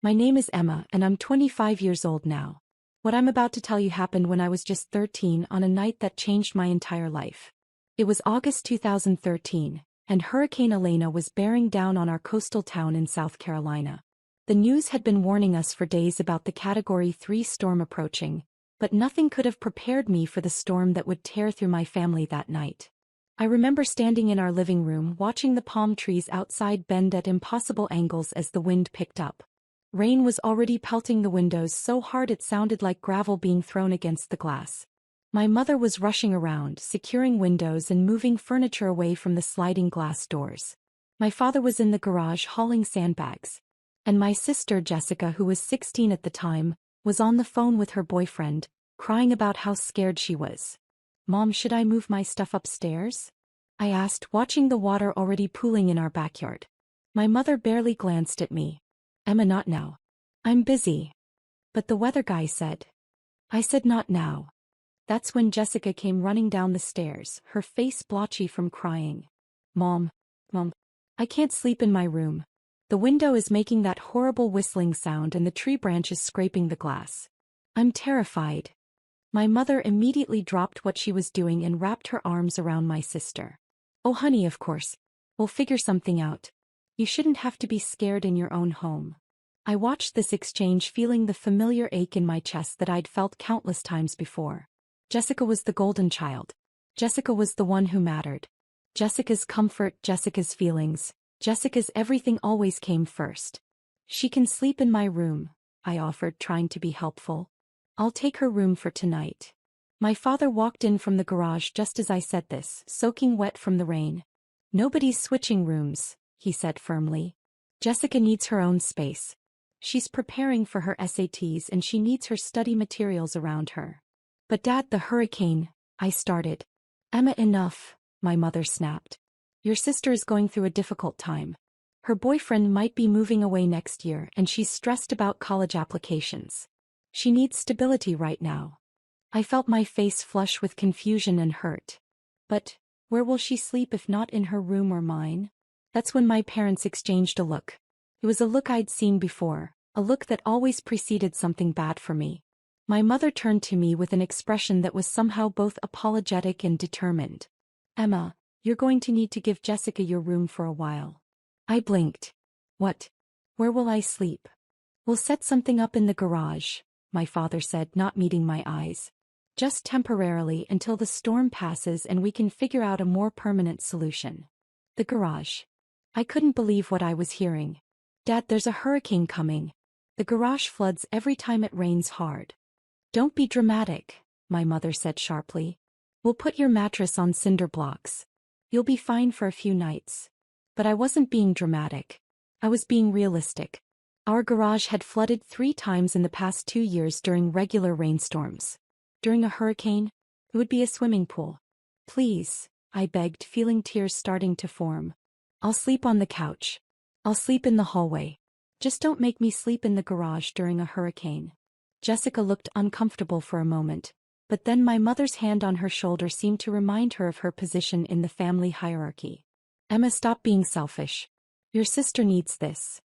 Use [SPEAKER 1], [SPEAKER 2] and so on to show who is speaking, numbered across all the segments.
[SPEAKER 1] My name is Emma and I'm 25 years old now. What I'm about to tell you happened when I was just 13 on a night that changed my entire life. It was August 2013, and Hurricane Elena was bearing down on our coastal town in South Carolina. The news had been warning us for days about the Category 3 storm approaching, but nothing could have prepared me for the storm that would tear through my family that night. I remember standing in our living room watching the palm trees outside bend at impossible angles as the wind picked up. Rain was already pelting the windows so hard it sounded like gravel being thrown against the glass. My mother was rushing around, securing windows and moving furniture away from the sliding glass doors. My father was in the garage hauling sandbags. And my sister Jessica, who was 16 at the time, was on the phone with her boyfriend, crying about how scared she was. "Mom, should I move my stuff upstairs?" I asked, watching the water already pooling in our backyard. My mother barely glanced at me. "Emma, not now. I'm busy." "But the weather guy said." I said not now. That's when Jessica came running down the stairs, her face blotchy from crying. Mom, I can't sleep in my room. The window is making that horrible whistling sound and the tree branches scraping the glass. I'm terrified." My mother immediately dropped what she was doing and wrapped her arms around my sister. "Oh honey, of course. We'll figure something out. You shouldn't have to be scared in your own home." I watched this exchange, feeling the familiar ache in my chest that I'd felt countless times before. Jessica was the golden child. Jessica was the one who mattered. Jessica's comfort, Jessica's feelings, Jessica's everything always came first. "She can sleep in my room," I offered, trying to be helpful. "I'll take her room for tonight." My father walked in from the garage just as I said this, soaking wet from the rain. "Nobody's switching rooms," he said firmly. "Jessica needs her own space. She's preparing for her SATs and she needs her study materials around her." "But Dad, the hurricane," I started. "Emma, enough," my mother snapped. "Your sister is going through a difficult time. Her boyfriend might be moving away next year and she's stressed about college applications. She needs stability right now." I felt my face flush with confusion and hurt. "But where will she sleep if not in her room or mine?" That's when my parents exchanged a look. It was a look I'd seen before, a look that always preceded something bad for me. My mother turned to me with an expression that was somehow both apologetic and determined. "Emma, you're going to need to give Jessica your room for a while." I blinked. "What? Where will I sleep?" "We'll set something up in the garage," my father said, not meeting my eyes. "Just temporarily until the storm passes and we can figure out a more permanent solution." The garage. I couldn't believe what I was hearing. "Dad, there's a hurricane coming. The garage floods every time it rains hard." "Don't be dramatic," my mother said sharply. "We'll put your mattress on cinder blocks. You'll be fine for a few nights." But I wasn't being dramatic. I was being realistic. Our garage had flooded 3 times in the past 2 years during regular rainstorms. During a hurricane, it would be a swimming pool. "Please," I begged, feeling tears starting to form. "I'll sleep on the couch. I'll sleep in the hallway. Just don't make me sleep in the garage during a hurricane." Jessica looked uncomfortable for a moment, but then my mother's hand on her shoulder seemed to remind her of her position in the family hierarchy. "Emma, stop being selfish. Your sister needs this."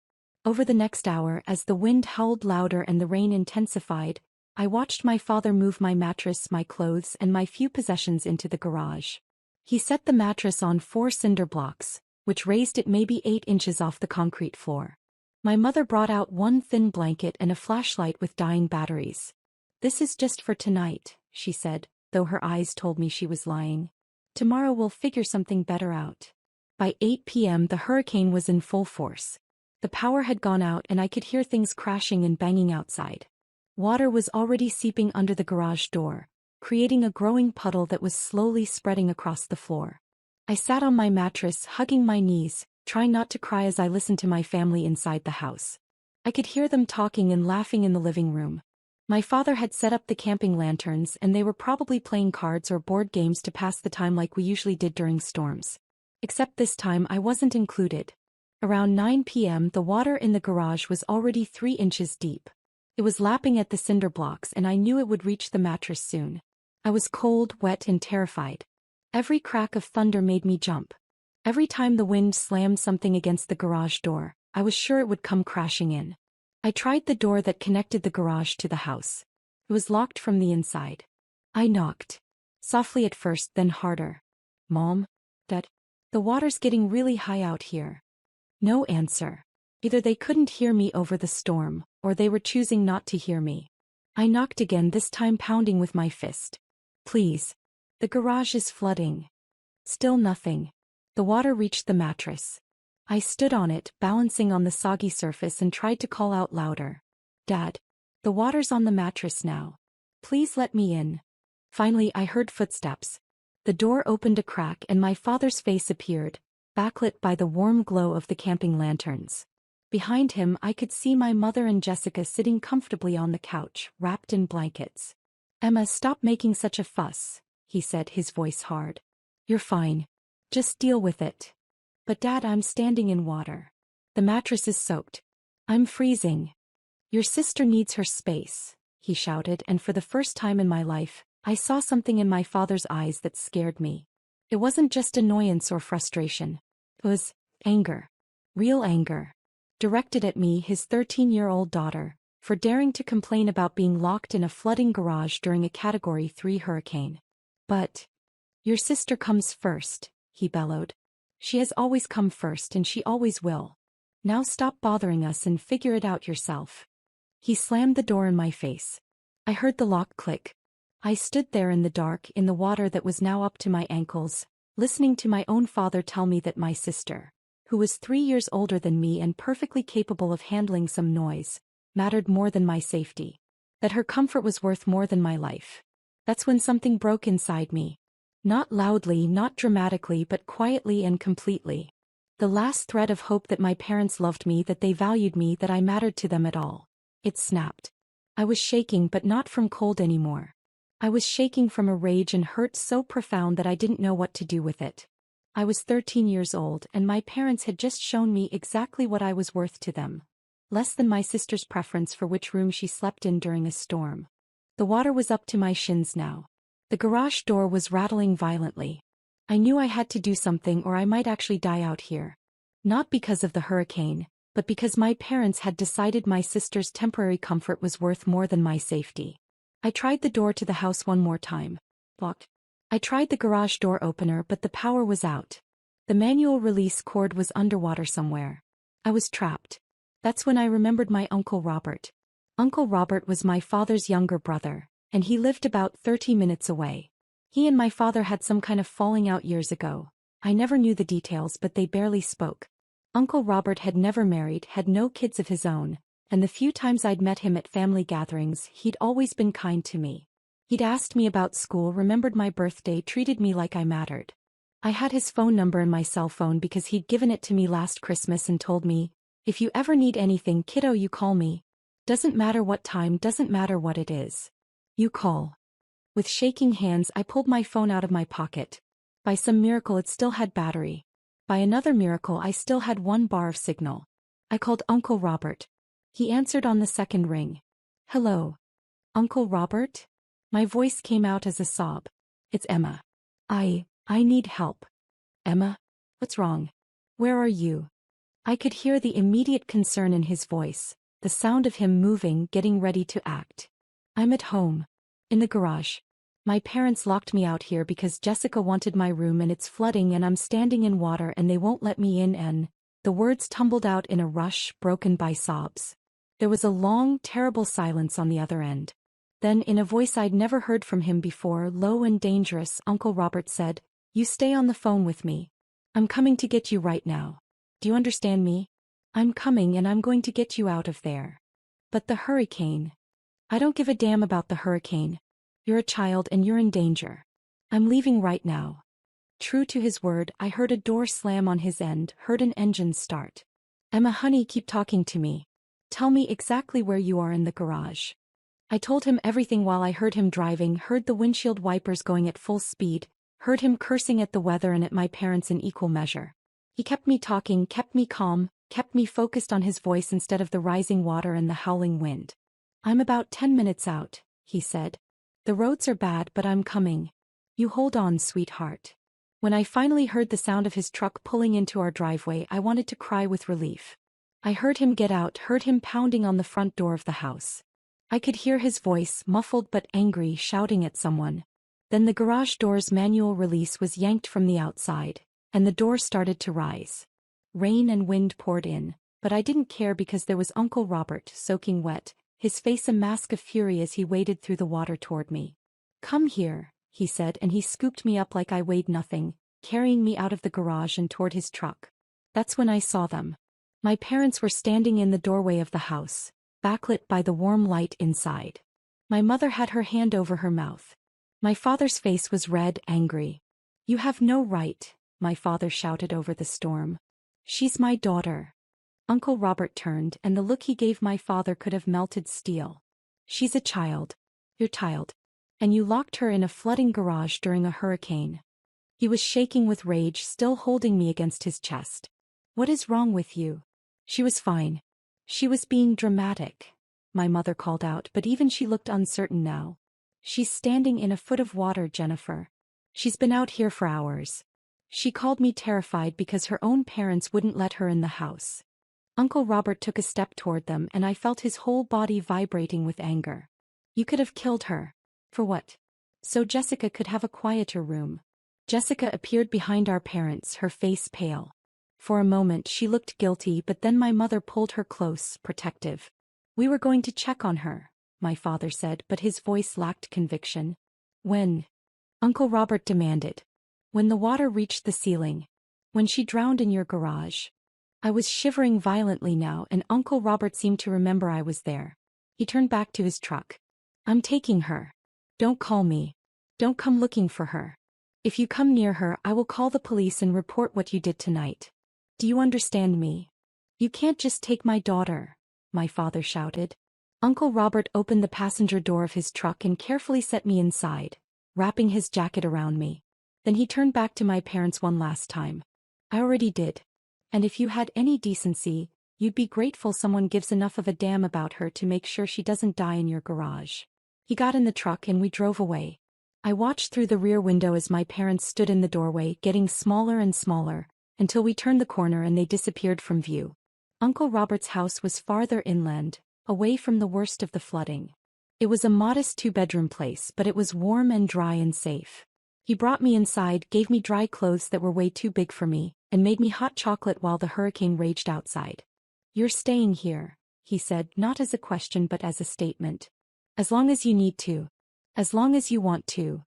[SPEAKER 1] Over the next hour, as the wind howled louder and the rain intensified, I watched my father move my mattress, my clothes, and my few possessions into the garage. He set the mattress on 4 cinder blocks, which raised it maybe 8 inches off the concrete floor. My mother brought out one thin blanket and a flashlight with dying batteries. "This is just for tonight," she said, though her eyes told me she was lying. "Tomorrow we'll figure something better out." By 8 p.m. the hurricane was in full force. The power had gone out and I could hear things crashing and banging outside. Water was already seeping under the garage door, creating a growing puddle that was slowly spreading across the floor. I sat on my mattress, hugging my knees, trying not to cry as I listened to my family inside the house. I could hear them talking and laughing in the living room. My father had set up the camping lanterns and they were probably playing cards or board games to pass the time like we usually did during storms. Except this time I wasn't included. Around 9 p.m. the water in the garage was already 3 inches deep. It was lapping at the cinder blocks and I knew it would reach the mattress soon. I was cold, wet, and terrified. Every crack of thunder made me jump. Every time the wind slammed something against the garage door, I was sure it would come crashing in. I tried the door that connected the garage to the house. It was locked from the inside. I knocked. Softly at first, then harder. Mom? Dad? The water's getting really high out here. No answer. Either they couldn't hear me over the storm, or they were choosing not to hear me. I knocked again, this time pounding with my fist. Please. The garage is flooding. Still nothing. The water reached the mattress. I stood on it, balancing on the soggy surface, and tried to call out louder. Dad. The water's on the mattress now. Please let me in. Finally, I heard footsteps. The door opened a crack and my father's face appeared, backlit by the warm glow of the camping lanterns. Behind him, I could see my mother and Jessica sitting comfortably on the couch, wrapped in blankets. Emma, stop making such a fuss, he said, his voice hard. You're fine. Just deal with it. But Dad, I'm standing in water. The mattress is soaked. I'm freezing. Your sister needs her space, he shouted, and for the first time in my life, I saw something in my father's eyes that scared me. It wasn't just annoyance or frustration. It was anger. Real anger. Directed at me, his 13-year-old daughter, for daring to complain about being locked in a flooding garage during a Category 3 hurricane. But your sister comes first, he bellowed. She has always come first and she always will. Now stop bothering us and figure it out yourself. He slammed the door in my face. I heard the lock click. I stood there in the dark, in the water that was now up to my ankles, listening to my own father tell me that my sister, who was 3 years older than me and perfectly capable of handling some noise, mattered more than my safety. That her comfort was worth more than my life. That's when something broke inside me. Not loudly, not dramatically, but quietly and completely. The last thread of hope that my parents loved me, that they valued me, that I mattered to them at all. It snapped. I was shaking, but not from cold anymore. I was shaking from a rage and hurt so profound that I didn't know what to do with it. I was 13 years old and my parents had just shown me exactly what I was worth to them. Less than my sister's preference for which room she slept in during a storm. The water was up to my shins now. The garage door was rattling violently. I knew I had to do something or I might actually die out here. Not because of the hurricane, but because my parents had decided my sister's temporary comfort was worth more than my safety. I tried the door to the house one more time. Locked. I tried the garage door opener, but the power was out. The manual release cord was underwater somewhere. I was trapped. That's when I remembered my Uncle Robert. Uncle Robert was my father's younger brother, and he lived about 30 minutes away. He and my father had some kind of falling out years ago. I never knew the details, but they barely spoke. Uncle Robert had never married, had no kids of his own, and the few times I'd met him at family gatherings, he'd always been kind to me. He'd asked me about school, remembered my birthday, treated me like I mattered. I had his phone number in my cell phone because he'd given it to me last Christmas and told me, if you ever need anything, kiddo, you call me. Doesn't matter what time, doesn't matter what it is. You call. With shaking hands, I pulled my phone out of my pocket. By some miracle, it still had battery. By another miracle, I still had 1 bar of signal. I called Uncle Robert. He answered on the second ring. Hello. Uncle Robert? My voice came out as a sob. It's Emma. I need help. Emma? What's wrong? Where are you? I could hear the immediate concern in his voice, the sound of him moving, getting ready to act. I'm at home. In the garage. My parents locked me out here because Jessica wanted my room and it's flooding and I'm standing in water and they won't let me in and... The words tumbled out in a rush, broken by sobs. There was a long, terrible silence on the other end. Then, in a voice I'd never heard from him before, low and dangerous, Uncle Robert said, You stay on the phone with me. I'm coming to get you right now. Do you understand me? I'm coming and I'm going to get you out of there. But the hurricane. I don't give a damn about the hurricane. You're a child and you're in danger. I'm leaving right now. True to his word, I heard a door slam on his end, heard an engine start. Emma, honey, keep talking to me. Tell me exactly where you are in the garage. I told him everything while I heard him driving, heard the windshield wipers going at full speed, heard him cursing at the weather and at my parents in equal measure. He kept me talking, kept me calm, kept me focused on his voice instead of the rising water and the howling wind. I'm about 10 minutes out, he said. The roads are bad, but I'm coming. You hold on, sweetheart. When I finally heard the sound of his truck pulling into our driveway, I wanted to cry with relief. I heard him get out, heard him pounding on the front door of the house. I could hear his voice, muffled but angry, shouting at someone. Then the garage door's manual release was yanked from the outside, and the door started to rise. Rain and wind poured in, but I didn't care because there was Uncle Robert, soaking wet, his face a mask of fury as he waded through the water toward me. "Come here," he said, and he scooped me up like I weighed nothing, carrying me out of the garage and toward his truck. That's when I saw them. My parents were standing in the doorway of the house, backlit by the warm light inside. My mother had her hand over her mouth. My father's face was red, angry. "You have no right," my father shouted over the storm. "She's my daughter." Uncle Robert turned, and the look he gave my father could have melted steel. "She's a child. Your child. And you locked her in a flooding garage during a hurricane." He was shaking with rage, still holding me against his chest. "What is wrong with you?" "She was fine. She was being dramatic," my mother called out, but even she looked uncertain now. "She's standing in a foot of water, Jennifer. She's been out here for hours." She called me terrified because her own parents wouldn't let her in the house. Uncle Robert took a step toward them, and I felt his whole body vibrating with anger. "You could have killed her. For what?" "So Jessica could have a quieter room." Jessica appeared behind our parents, her face pale. For a moment she looked guilty, but then my mother pulled her close, protective. "We were going to check on her," my father said, but his voice lacked conviction. "When?" Uncle Robert demanded. "When the water reached the ceiling. When she drowned in your garage." I was shivering violently now, and Uncle Robert seemed to remember I was there. He turned back to his truck. "I'm taking her. Don't call me. Don't come looking for her. If you come near her, I will call the police and report what you did tonight. Do you understand me? You can't just take my daughter," my father shouted. Uncle Robert opened the passenger door of his truck and carefully set me inside, wrapping his jacket around me. Then he turned back to my parents one last time. "I already did. And if you had any decency, you'd be grateful someone gives enough of a damn about her to make sure she doesn't die in your garage." He got in the truck and we drove away. I watched through the rear window as my parents stood in the doorway, getting smaller and smaller, until we turned the corner and they disappeared from view. Uncle Robert's house was farther inland, away from the worst of the flooding. It was a modest two-bedroom place, but it was warm and dry and safe. He brought me inside, gave me dry clothes that were way too big for me, and made me hot chocolate while the hurricane raged outside. "You're staying here," he said, not as a question but as a statement. "As long as you need to. As long as you want to."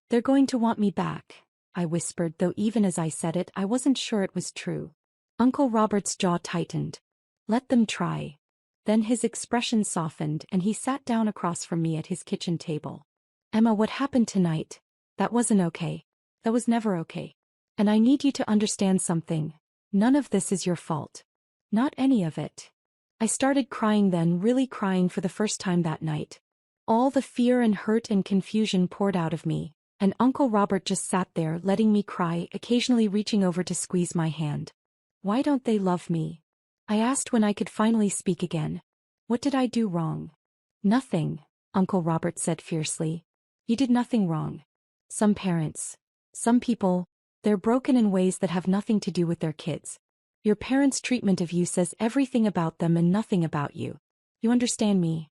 [SPEAKER 1] "They're going to want me back," I whispered, though even as I said it, I wasn't sure it was true. Uncle Robert's jaw tightened. "Let them try." Then his expression softened and he sat down across from me at his kitchen table. "Emma, what happened tonight? That wasn't okay. That was never okay. And I need you to understand something. None of this is your fault. Not any of it." I started crying then, really crying for the first time that night. All the fear and hurt and confusion poured out of me, and Uncle Robert just sat there letting me cry, occasionally reaching over to squeeze my hand. "Why don't they love me?" I asked when I could finally speak again. "What did I do wrong?" "Nothing," Uncle Robert said fiercely. "You did nothing wrong. Some parents, some people, they're broken in ways that have nothing to do with their kids. Your parents' treatment of you says everything about them and nothing about you. You understand me?"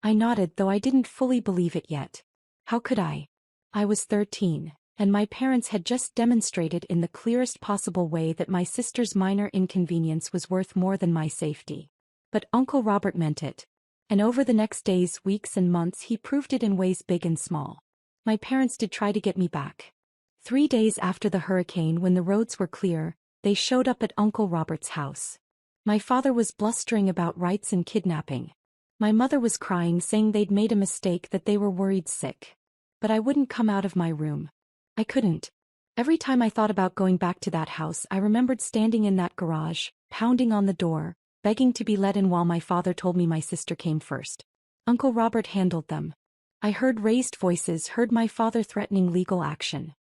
[SPEAKER 1] I nodded, though I didn't fully believe it yet. How could I? I was 13, and my parents had just demonstrated in the clearest possible way that my sister's minor inconvenience was worth more than my safety. But Uncle Robert meant it. And over the next days, weeks and months he proved it in ways big and small. My parents did try to get me back. 3 days after the hurricane, when the roads were clear, they showed up at Uncle Robert's house. My father was blustering about rights and kidnapping. My mother was crying, saying they'd made a mistake, that they were worried sick. But I wouldn't come out of my room. I couldn't. Every time I thought about going back to that house, I remembered standing in that garage, pounding on the door, begging to be let in while my father told me my sister came first. Uncle Robert handled them. I heard raised voices, heard my father threatening legal action.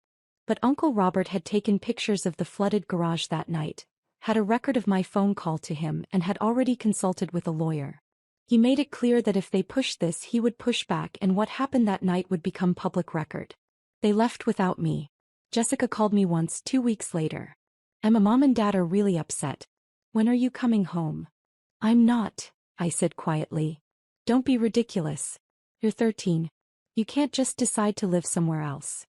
[SPEAKER 1] But Uncle Robert had taken pictures of the flooded garage that night, had a record of my phone call to him, and had already consulted with a lawyer. He made it clear that if they pushed this, he would push back, and what happened that night would become public record. They left without me. Jessica called me once 2 weeks later. "Emma, Mom and Dad are really upset. When are you coming home?" I'm not, I said quietly. Don't be ridiculous. You're 13. You can't just decide to live somewhere else.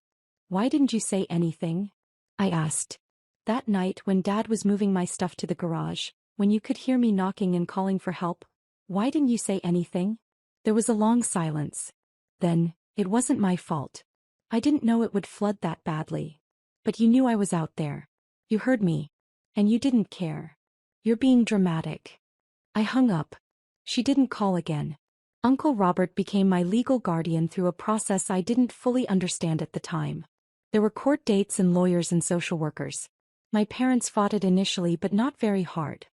[SPEAKER 1] Why didn't you say anything? I asked. That night when Dad was moving my stuff to the garage, when you could hear me knocking and calling for help, why didn't you say anything? There was a long silence. Then, it wasn't my fault. I didn't know it would flood that badly. But you knew I was out there. You heard me. And you didn't care. You're being dramatic. I hung up. She didn't call again. Uncle Robert became my legal guardian through a process I didn't fully understand at the time. There were court dates and lawyers and social workers. My parents fought it initially but not very hard.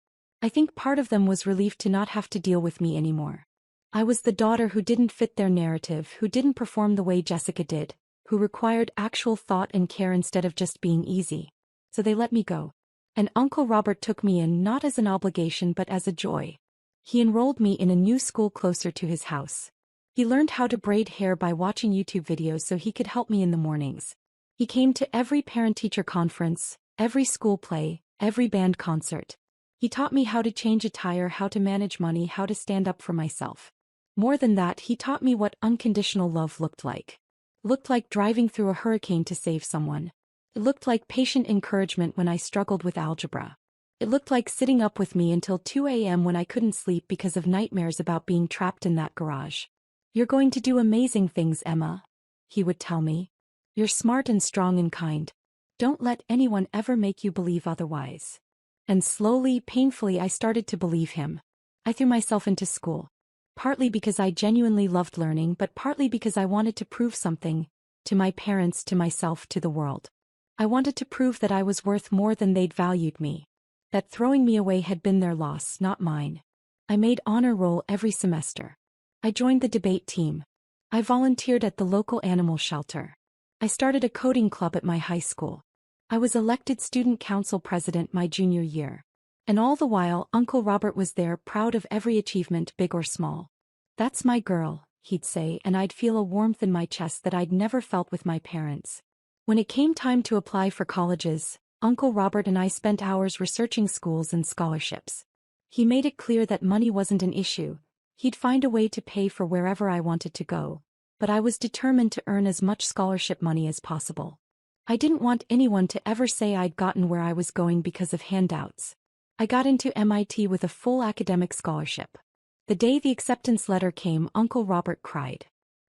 [SPEAKER 1] I think part of them was relief to not have to deal with me anymore. I was the daughter who didn't fit their narrative, who didn't perform the way Jessica did, who required actual thought and care instead of just being easy. So they let me go. And Uncle Robert took me in not as an obligation but as a joy. He enrolled me in a new school closer to his house. He learned how to braid hair by watching YouTube videos so he could help me in the mornings. He came to every parent-teacher conference, every school play, every band concert. He taught me how to change a tire, how to manage money, how to stand up for myself. More than that, he taught me what unconditional love looked like. It looked like driving through a hurricane to save someone. It looked like patient encouragement when I struggled with algebra. It looked like sitting up with me until 2 a.m. when I couldn't sleep because of nightmares about being trapped in that garage. You're going to do amazing things, Emma, he would tell me. You're smart and strong and kind. Don't let anyone ever make you believe otherwise. And slowly, painfully, I started to believe him. I threw myself into school. Partly because I genuinely loved learning, but partly because I wanted to prove something, to my parents, to myself, to the world. I wanted to prove that I was worth more than they'd valued me. That throwing me away had been their loss, not mine. I made honor roll every semester. I joined the debate team. I volunteered at the local animal shelter. I started a coding club at my high school. I was elected student council president my junior year. And all the while, Uncle Robert was there, proud of every achievement, big or small. That's my girl, he'd say, and I'd feel a warmth in my chest that I'd never felt with my parents. When it came time to apply for colleges, Uncle Robert and I spent hours researching schools and scholarships. He made it clear that money wasn't an issue. He'd find a way to pay for wherever I wanted to go. But I was determined to earn as much scholarship money as possible. I didn't want anyone to ever say I'd gotten where I was going because of handouts. I got into MIT with a full academic scholarship. The day the acceptance letter came, Uncle Robert cried.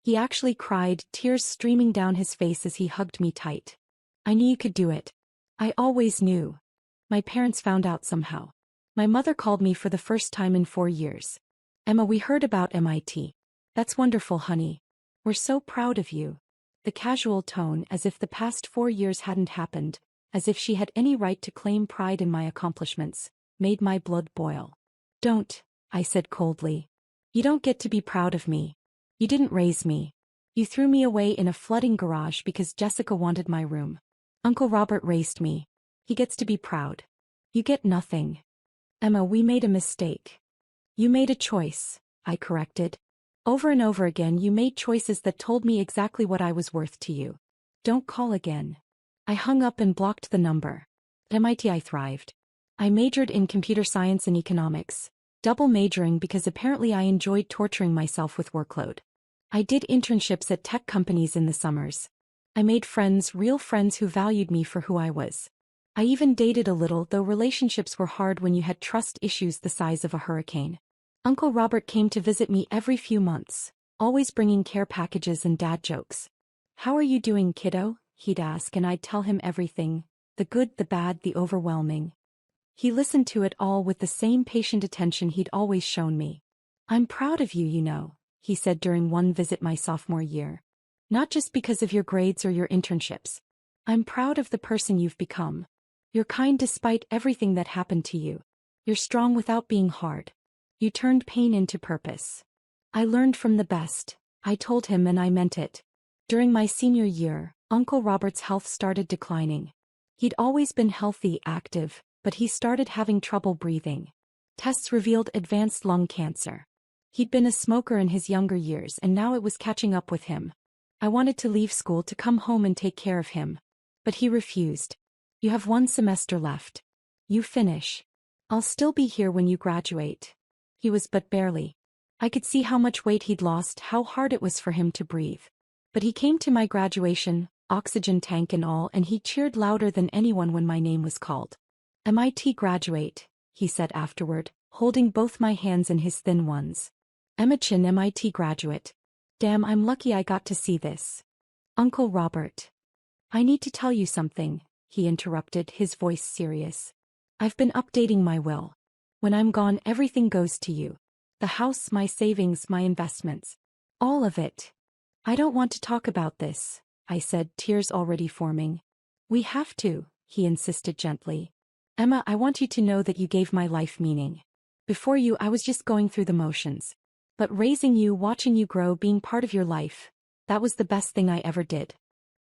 [SPEAKER 1] He actually cried, tears streaming down his face as he hugged me tight. I knew you could do it. I always knew. My parents found out somehow. My mother called me for the first time in 4 years. Emma, we heard about MIT. That's wonderful, honey. We're so proud of you. The casual tone, as if the past 4 years hadn't happened, as if she had any right to claim pride in my accomplishments, made my blood boil. Don't, I said coldly. You don't get to be proud of me. You didn't raise me. You threw me away in a flooding garage because Jessica wanted my room. Uncle Robert raised me. He gets to be proud. You get nothing. Emma, we made a mistake. You made a choice, I corrected. Over and over again you made choices that told me exactly what I was worth to you. Don't call again. I hung up and blocked the number. At MIT I thrived. I majored in computer science and economics, double majoring because apparently I enjoyed torturing myself with workload. I did internships at tech companies in the summers. I made friends, real friends who valued me for who I was. I even dated a little, though relationships were hard when you had trust issues the size of a hurricane. Uncle Robert came to visit me every few months, always bringing care packages and dad jokes. How are you doing, kiddo? He'd ask, and I'd tell him everything, the good, the bad, the overwhelming. He listened to it all with the same patient attention he'd always shown me. I'm proud of you, you know, he said during one visit my sophomore year. Not just because of your grades or your internships. I'm proud of the person you've become. You're kind despite everything that happened to you. You're strong without being hard. You turned pain into purpose. I learned from the best, I told him, and I meant it. During my senior year, Uncle Robert's health started declining. He'd always been healthy, active, but he started having trouble breathing. Tests revealed advanced lung cancer. He'd been a smoker in his younger years and now it was catching up with him. I wanted to leave school to come home and take care of him. But he refused. You have 1 semester left. You finish. I'll still be here when you graduate. He was but barely. I could see how much weight he'd lost, how hard it was for him to breathe. But he came to my graduation, oxygen tank and all, and he cheered louder than anyone when my name was called. "MIT graduate," he said afterward, holding both my hands in his thin ones. "Emma Chin, MIT graduate. Damn, I'm lucky I got to see this." "Uncle Robert. I need to tell you something," he interrupted, his voice serious. "I've been updating my will. When I'm gone, everything goes to you. The house, my savings, my investments. All of it." "I don't want to talk about this," I said, tears already forming. "We have to," he insisted gently. "Emma, I want you to know that you gave my life meaning. Before you, I was just going through the motions. But raising you, watching you grow, being part of your life, that was the best thing I ever did.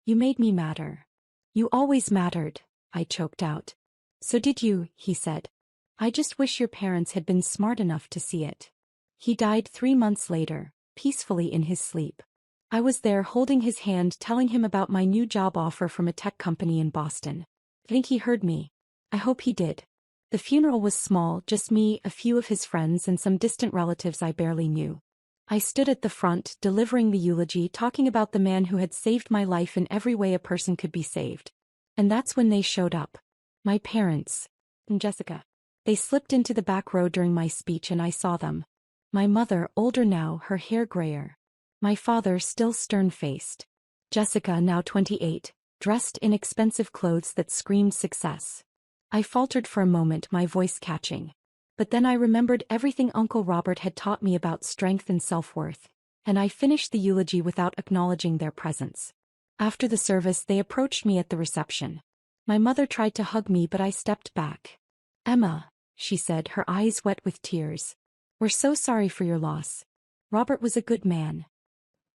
[SPEAKER 1] You made me matter." "You always mattered," I choked out. "So did you," he said. "I just wish your parents had been smart enough to see it." He died 3 months later, peacefully in his sleep. I was there holding his hand, telling him about my new job offer from a tech company in Boston. I think he heard me. I hope he did. The funeral was small, just me, a few of his friends, and some distant relatives I barely knew. I stood at the front, delivering the eulogy, talking about the man who had saved my life in every way a person could be saved. And that's when they showed up. My parents. And Jessica. They slipped into the back row during my speech and I saw them. My mother, older now, her hair grayer. My father, still stern-faced. Jessica, now 28, dressed in expensive clothes that screamed success. I faltered for a moment, my voice catching. But then I remembered everything Uncle Robert had taught me about strength and self-worth, and I finished the eulogy without acknowledging their presence. After the service, they approached me at the reception. My mother tried to hug me, but I stepped back. "Emma," she said, her eyes wet with tears. "We're so sorry for your loss. Robert was a good man."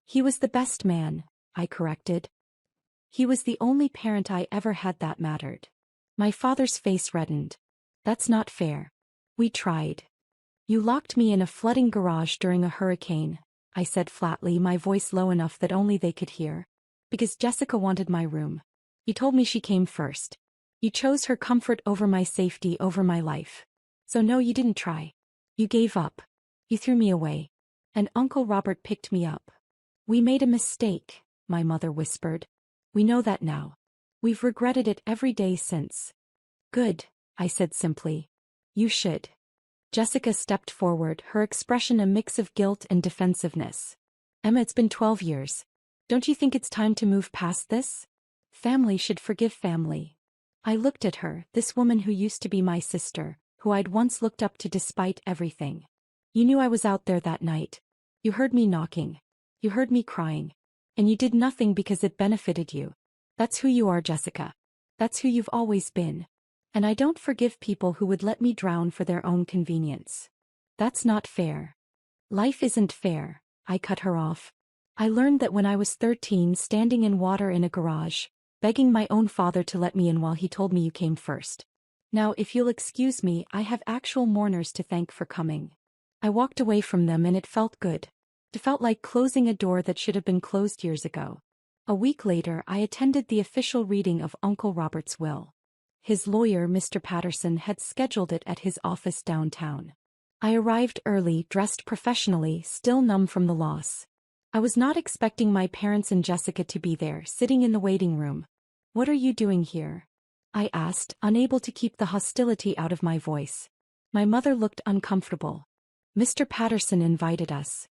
[SPEAKER 1] "He was the best man," I corrected. "He was the only parent I ever had that mattered." My father's face reddened. "That's not fair. We tried. You locked me in a flooding garage during a hurricane," I said flatly, my voice low enough that only they could hear. "Because Jessica wanted my room. You told me she came first. You chose her comfort over my safety, over my life. So no, you didn't try. You gave up. You threw me away. And Uncle Robert picked me up." "We made a mistake," my mother whispered. "We know that now. We've regretted it every day since." "Good," I said simply. "You should." Jessica stepped forward, her expression a mix of guilt and defensiveness. "Emma, it's been 12 years. Don't you think it's time to move past this? Family should forgive family." I looked at her, this woman who used to be my sister, who I'd once looked up to despite everything. "You knew I was out there that night. You heard me knocking. You heard me crying. And you did nothing because it benefited you. That's who you are, Jessica. That's who you've always been. And I don't forgive people who would let me drown for their own convenience. That's not fair. Life isn't fair," I cut her off. "I learned that when I was 13, standing in water in a garage, begging my own father to let me in while he told me you came first. Now, if you'll excuse me, I have actual mourners to thank for coming." I walked away from them and it felt good. It felt like closing a door that should have been closed years ago. A week later, I attended the official reading of Uncle Robert's will. His lawyer, Mr. Patterson, had scheduled it at his office downtown. I arrived early, dressed professionally, still numb from the loss. I was not expecting my parents and Jessica to be there, sitting in the waiting room. "What are you doing here?" I asked, unable to keep the hostility out of my voice. My mother looked uncomfortable. "Mr. Patterson invited us.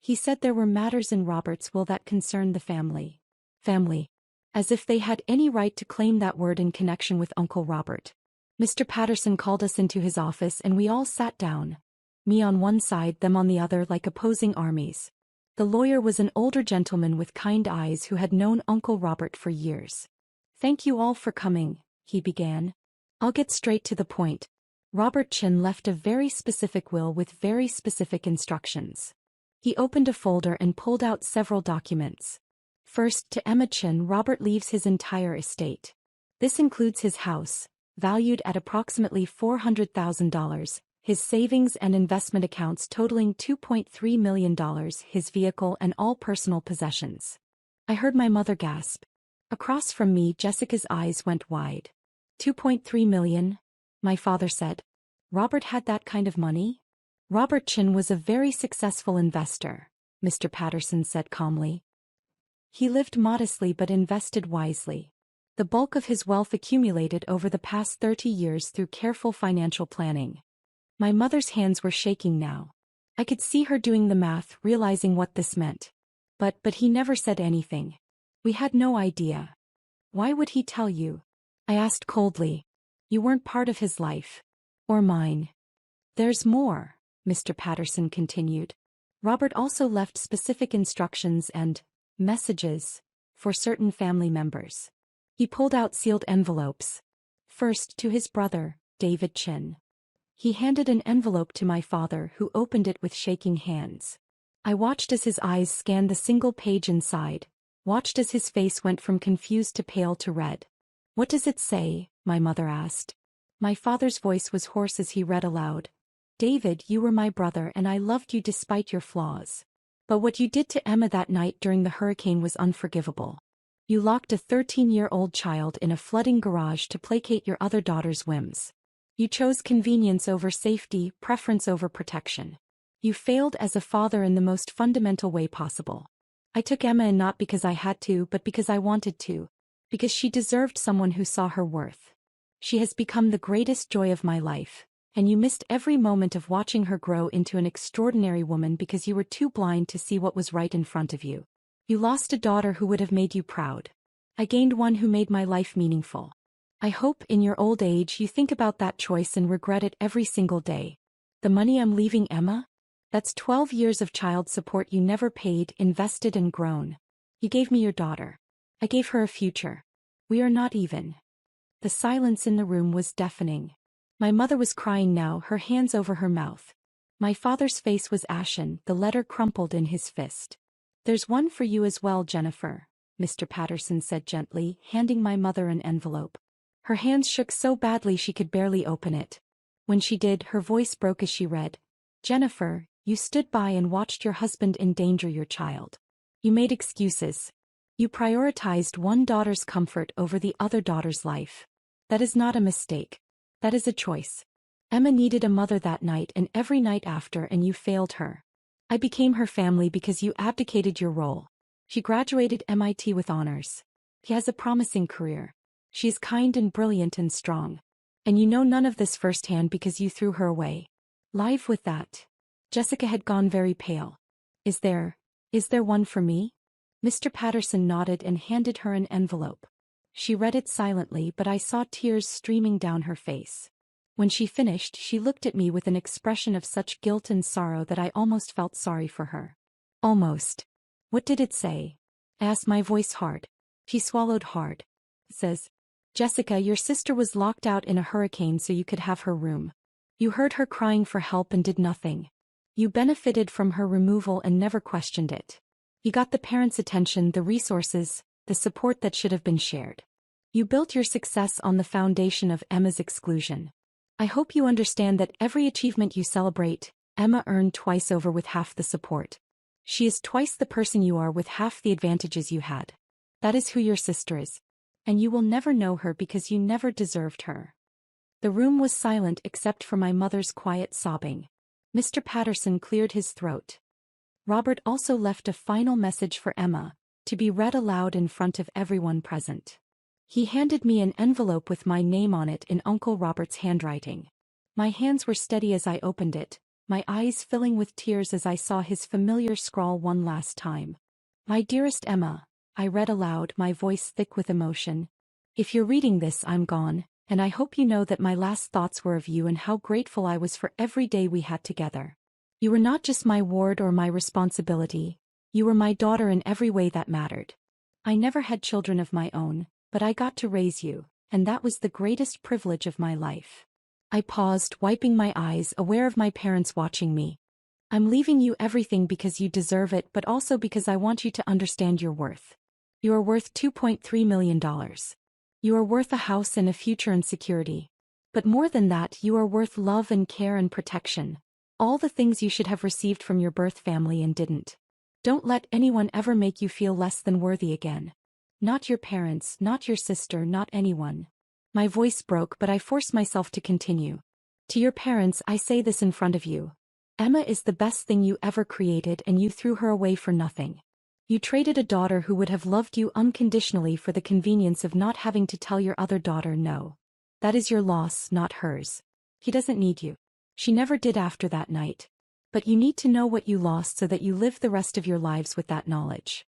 [SPEAKER 1] He said there were matters in Robert's will that concerned the family." Family. As if they had any right to claim that word in connection with Uncle Robert. Mr. Patterson called us into his office and we all sat down. Me on one side, them on the other, like opposing armies. The lawyer was an older gentleman with kind eyes who had known Uncle Robert for years. "Thank you all for coming," he began. "I'll get straight to the point. Robert Chin left a very specific will with very specific instructions." He opened a folder and pulled out several documents. "First, to Emma Chin, Robert leaves his entire estate. This includes his house, valued at approximately $400,000, his savings and investment accounts totaling $2.3 million, his vehicle and all personal possessions." I heard my mother gasp. Across from me, Jessica's eyes went wide. $2.3 million? My father said. Robert had that kind of money? Robert Chin was a very successful investor, Mr. Patterson said calmly. He lived modestly but invested wisely. The bulk of his wealth accumulated over the past 30 years through careful financial planning. My mother's hands were shaking now. I could see her doing the math, realizing what this meant. But he never said anything. We had no idea. Why would he tell you? I asked coldly. You weren't part of his life. Or mine. There's more, Mr. Patterson continued. Robert also left specific instructions and messages for certain family members. He pulled out sealed envelopes. First to his brother, David Chin. He handed an envelope to my father, who opened it with shaking hands. I watched as his eyes scanned the single page inside, watched as his face went from confused to pale to red. What does it say? My mother asked. My father's voice was hoarse as he read aloud. David, you were my brother and I loved you despite your flaws. But what you did to Emma that night during the hurricane was unforgivable. You locked a 13-year-old child in a flooding garage to placate your other daughter's whims. You chose convenience over safety, preference over protection. You failed as a father in the most fundamental way possible. I took Emma in not because I had to, but because I wanted to. Because she deserved someone who saw her worth. She has become the greatest joy of my life. And you missed every moment of watching her grow into an extraordinary woman because you were too blind to see what was right in front of you. You lost a daughter who would have made you proud. I gained one who made my life meaningful. I hope in your old age you think about that choice and regret it every single day. The money I'm leaving Emma? That's 12 years of child support you never paid, invested and grown. You gave me your daughter. I gave her a future. We are not even. The silence in the room was deafening. My mother was crying now, her hands over her mouth. My father's face was ashen, the letter crumpled in his fist. There's one for you as well, Jennifer, Mr. Patterson said gently, handing my mother an envelope. Her hands shook so badly she could barely open it. When she did, her voice broke as she read. Jennifer, you stood by and watched your husband endanger your child. You made excuses. You prioritized one daughter's comfort over the other daughter's life. That is not a mistake. That is a choice. Emma needed a mother that night and every night after, and you failed her. I became her family because you abdicated your role. She graduated MIT with honors. She has a promising career. She is kind and brilliant and strong. And you know none of this firsthand because you threw her away. Live with that. Jessica had gone very pale. Is there one for me? Mr. Patterson nodded and handed her an envelope. She read it silently, but I saw tears streaming down her face. When she finished, she looked at me with an expression of such guilt and sorrow that I almost felt sorry for her. Almost. What did it say? I asked, my voice hard. She swallowed hard. It says, Jessica, your sister was locked out in a hurricane so you could have her room. You heard her crying for help and did nothing. You benefited from her removal and never questioned it. You got the parents' attention, the resources, the support that should have been shared. You built your success on the foundation of Emma's exclusion. I hope you understand that every achievement you celebrate, Emma earned twice over with half the support. She is twice the person you are with half the advantages you had. That is who your sister is. And you will never know her because you never deserved her. The room was silent except for my mother's quiet sobbing. Mr. Patterson cleared his throat. Robert also left a final message for Emma, to be read aloud in front of everyone present. He handed me an envelope with my name on it in Uncle Robert's handwriting. My hands were steady as I opened it, my eyes filling with tears as I saw his familiar scrawl one last time. My dearest Emma, I read aloud, my voice thick with emotion. If you're reading this, I'm gone, and I hope you know that my last thoughts were of you and how grateful I was for every day we had together. You were not just my ward or my responsibility. You were my daughter in every way that mattered. I never had children of my own, but I got to raise you, and that was the greatest privilege of my life. I paused, wiping my eyes, aware of my parents watching me. I'm leaving you everything because you deserve it, but also because I want you to understand your worth. You are worth $2.3 million. You are worth a house and a future and security. But more than that, you are worth love and care and protection. All the things you should have received from your birth family and didn't. Don't let anyone ever make you feel less than worthy again. Not your parents, not your sister, not anyone. My voice broke, but I forced myself to continue. To your parents, I say this in front of you. Emma is the best thing you ever created and you threw her away for nothing. You traded a daughter who would have loved you unconditionally for the convenience of not having to tell your other daughter no. That is your loss, not hers. He doesn't need you. She never did after that night. But you need to know what you lost so that you live the rest of your lives with that knowledge.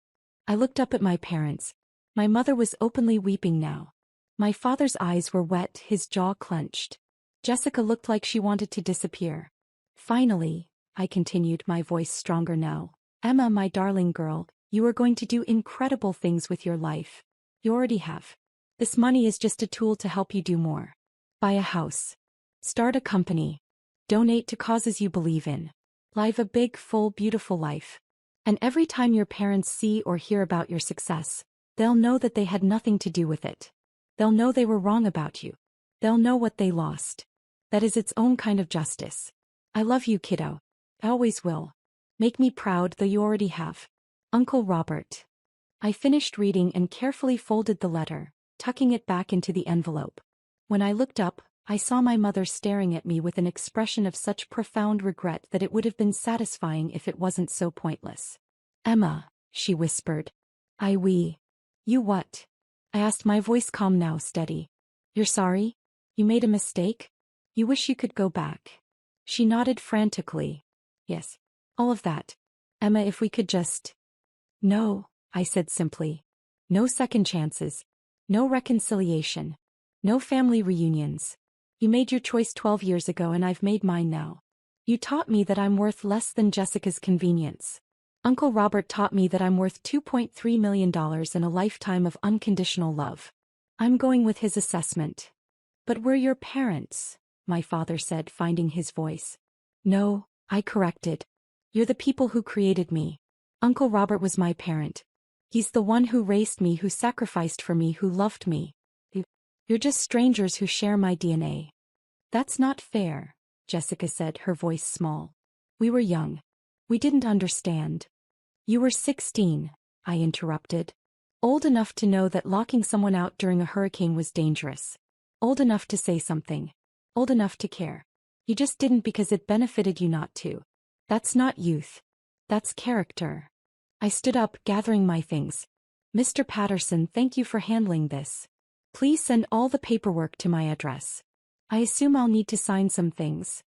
[SPEAKER 1] I looked up at my parents. My mother was openly weeping now. My father's eyes were wet, his jaw clenched. Jessica looked like she wanted to disappear. Finally, I continued, my voice stronger now. Emma, my darling girl, you are going to do incredible things with your life. You already have. This money is just a tool to help you do more. Buy a house. Start a company. Donate to causes you believe in. Live a big, full, beautiful life. And every time your parents see or hear about your success, they'll know that they had nothing to do with it. They'll know they were wrong about you. They'll know what they lost. That is its own kind of justice. I love you, kiddo. I always will. Make me proud, though you already have. Uncle Robert. I finished reading and carefully folded the letter, tucking it back into the envelope. When I looked up, I saw my mother staring at me with an expression of such profound regret that it would have been satisfying if it wasn't so pointless. Emma, she whispered. You what? I asked, my voice calm now, steady. You're sorry? You made a mistake? You wish you could go back? She nodded frantically. Yes. All of that. Emma, if we could just... No, I said simply. No second chances. No reconciliation. No family reunions. You made your choice 12 years ago and I've made mine now. You taught me that I'm worth less than Jessica's convenience. Uncle Robert taught me that I'm worth $2.3 million and a lifetime of unconditional love. I'm going with his assessment. But we're your parents, my father said, finding his voice. No, I corrected. You're the people who created me. Uncle Robert was my parent. He's the one who raised me, who sacrificed for me, who loved me. You're just strangers who share my DNA. That's not fair, Jessica said, her voice small. We were young. We didn't understand. You were 16, I interrupted. Old enough to know that locking someone out during a hurricane was dangerous. Old enough to say something. Old enough to care. You just didn't because it benefited you not to. That's not youth. That's character. I stood up, gathering my things. Mr. Patterson, thank you for handling this. Please send all the paperwork to my address. I assume I'll need to sign some things.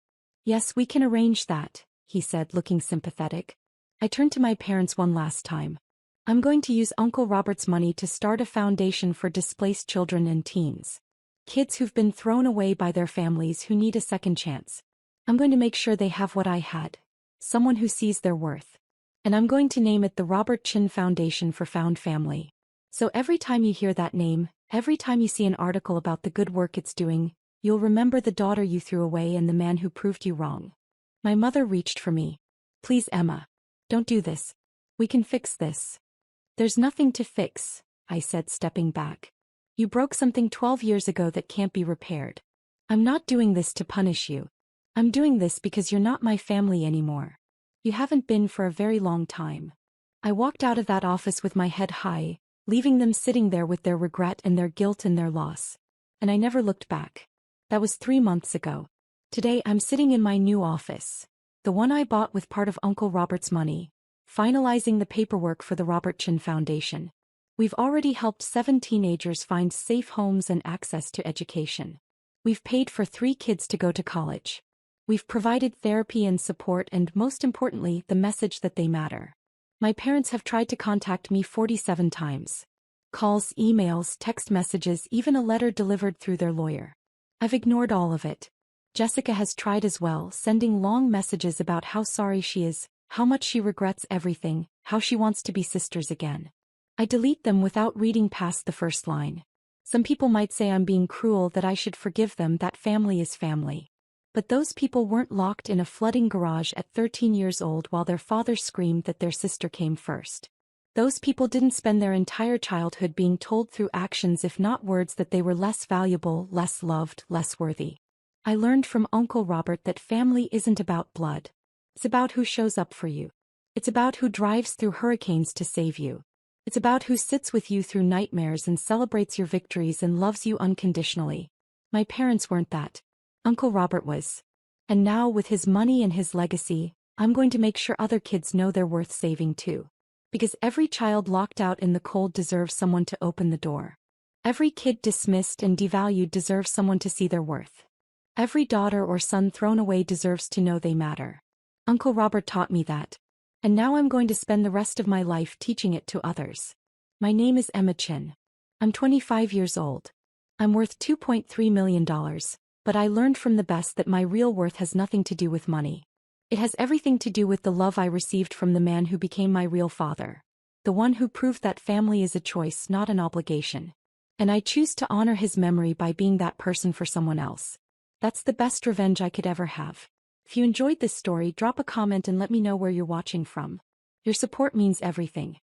[SPEAKER 1] Yes, we can arrange that, he said, looking sympathetic. I turned to my parents one last time. I'm going to use Uncle Robert's money to start a foundation for displaced children and teens. Kids who've been thrown away by their families who need a second chance. I'm going to make sure they have what I had. Someone who sees their worth. And I'm going to name it the Robert Chin Foundation for Found Family. So every time you hear that name, every time you see an article about the good work it's doing, you'll remember the daughter you threw away and the man who proved you wrong. My mother reached for me. Please, Emma. Don't do this. We can fix this. There's nothing to fix, I said, stepping back. You broke something 12 years ago that can't be repaired. I'm not doing this to punish you. I'm doing this because you're not my family anymore. You haven't been for a very long time. I walked out of that office with my head high, leaving them sitting there with their regret and their guilt and their loss. And I never looked back. That was 3 months ago. Today I'm sitting in my new office. The one I bought with part of Uncle Robert's money, finalizing the paperwork for the Robert Chin Foundation. We've already helped 7 teenagers find safe homes and access to education. We've paid for 3 kids to go to college. We've provided therapy and support and, most importantly, the message that they matter. My parents have tried to contact me 47 times. Calls, emails, text messages, even a letter delivered through their lawyer. I've ignored all of it. Jessica has tried as well, sending long messages about how sorry she is, how much she regrets everything, how she wants to be sisters again. I delete them without reading past the first line. Some people might say I'm being cruel, that I should forgive them, that family is family. But those people weren't locked in a flooding garage at 13 years old while their father screamed that their sister came first. Those people didn't spend their entire childhood being told through actions, if not words, that they were less valuable, less loved, less worthy. I learned from Uncle Robert that family isn't about blood. It's about who shows up for you. It's about who drives through hurricanes to save you. It's about who sits with you through nightmares and celebrates your victories and loves you unconditionally. My parents weren't that. Uncle Robert was. And now with his money and his legacy, I'm going to make sure other kids know they're worth saving too. Because every child locked out in the cold deserves someone to open the door. Every kid dismissed and devalued deserves someone to see their worth. Every daughter or son thrown away deserves to know they matter. Uncle Robert taught me that. And now I'm going to spend the rest of my life teaching it to others. My name is Emma Chin. I'm 25 years old. I'm worth $2.3 million, but I learned from the best that my real worth has nothing to do with money. It has everything to do with the love I received from the man who became my real father. The one who proved that family is a choice, not an obligation. And I choose to honor his memory by being that person for someone else. That's the best revenge I could ever have. If you enjoyed this story, drop a comment and let me know where you're watching from. Your support means everything.